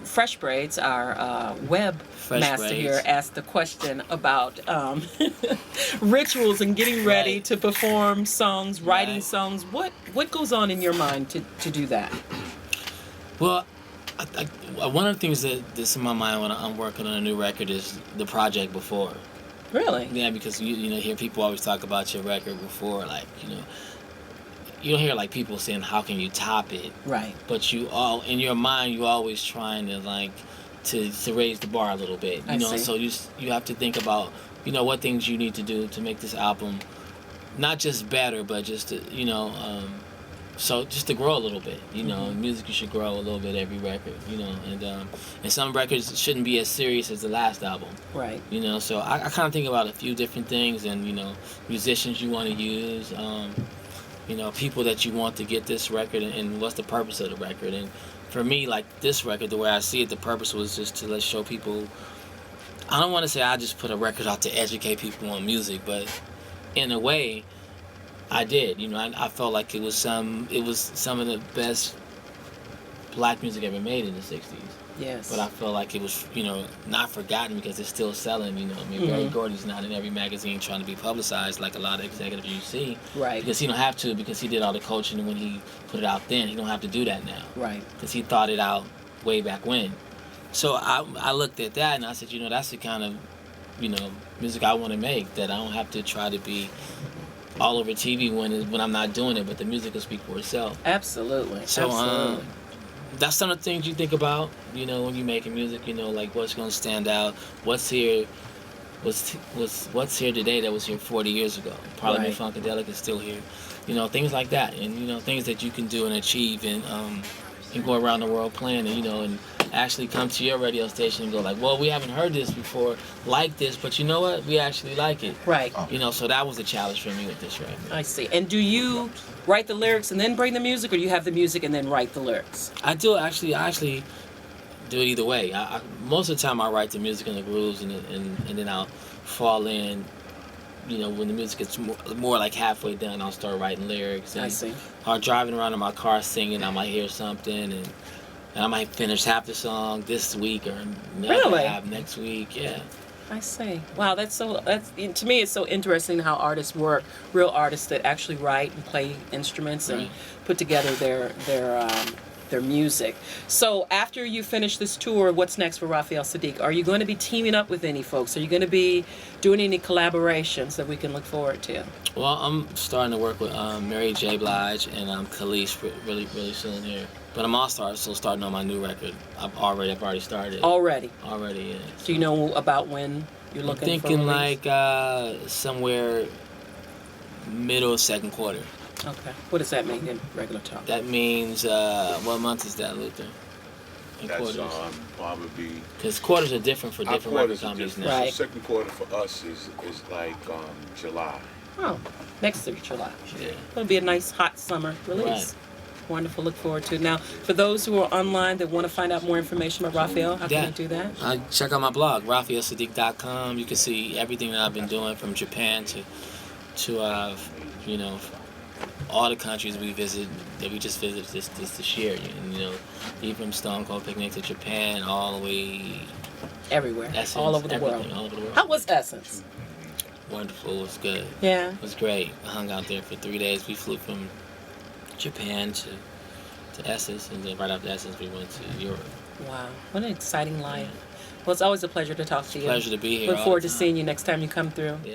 Fresh Braids, our webmaster here, asked the question about rituals and getting ready to perform songs, writing songs. What goes on in your mind to do that? Well, one of the things that's in my mind when I'm working on a new record is the project before. Really? Yeah, because you hear people always talk about your record before, like, you don't hear like people saying how can you top it, right? But in your mind you always trying to like to raise the bar a little bit, so you have to think about what things you need to do to make this album not just better but just to, so just to grow a little bit, music, you should grow a little bit every record, and some records shouldn't be as serious as the last album, right? So I kind of think about a few different things, and musicians you want to use, people that you want to get this record, and what's the purpose of the record. And for me, like this record, the way I see it, the purpose was just to show people. I don't want to say I just put a record out to educate people on music, but in a way, I did. I felt like it was some of the best black music ever made in the '60s. Yes. But I feel like it was, not forgotten because it's still selling. Barry Gordy's not in every magazine trying to be publicized like a lot of executives you see. Right. Because he don't have to, because he did all the coaching when he put it out then. He don't have to do that now. Right. Because he thought it out way back when. So I looked at that and I said, that's the kind of, music I want to make, that I don't have to try to be all over TV when I'm not doing it, but the music will speak for itself. Absolutely. So, absolutely. That's some of the things you think about, when you're making music, like what's going to stand out, what's here today that was here 40 years ago. Parliament Funkadelic is still here. Things like that, and things that you can do and achieve, and go around the world playing, and actually come to your radio station and go like, well, we haven't heard this before like this, but you know what, we actually like it. Right. So that was a challenge for me with this record. I see. And do you write the lyrics and then bring the music, or do you have the music and then write the lyrics? I actually do it either way. Most of the time I write the music and the grooves, and then I'll fall in, when the music gets more like halfway done, I'll start writing lyrics. And I see. Or driving around in my car singing, I might hear something, and I might finish half the song this week, or half next week. Yeah. I see. Wow, that's to me, it's so interesting how artists work. Real artists that actually write and play instruments and put together their music. So after you finish this tour, what's next for Raphael Saadiq? Are you going to be teaming up with any folks? Are you going to be doing any collaborations that we can look forward to? Well, I'm starting to work with Mary J. Blige and Khalees really soon here. But I'm also starting on my new record. I've already started. Already, yeah. Do you know about when you're looking for release? I'm thinking like somewhere middle of second quarter. Okay. What does that mean in regular talk? That means, what month is that, Luther? That's probably... Because quarters are different for different record companies now. Right. Second quarter for us is like July. Oh, next year, July. Yeah. It'll be a nice hot summer release. Right. Wonderful. Look forward to it. Now, for those who are online that want to find out more information about Raphael, how can they do that? Check out my blog, RaphaelSaadiq.com. You can see everything that I've been doing from Japan to all the countries we just visited this year. Even from Stone Cold Picnic to Japan, all the way everywhere, Essence, all over the world. How was Essence? Wonderful. It was good. Yeah. It was great. I hung out there for 3 days. We flew from Japan to Essence, and then right after Essence we went to Europe. Wow, what an exciting life. Well, it's always a pleasure to talk to you. Pleasure to be here. Look forward to seeing you next time you come through. Yeah.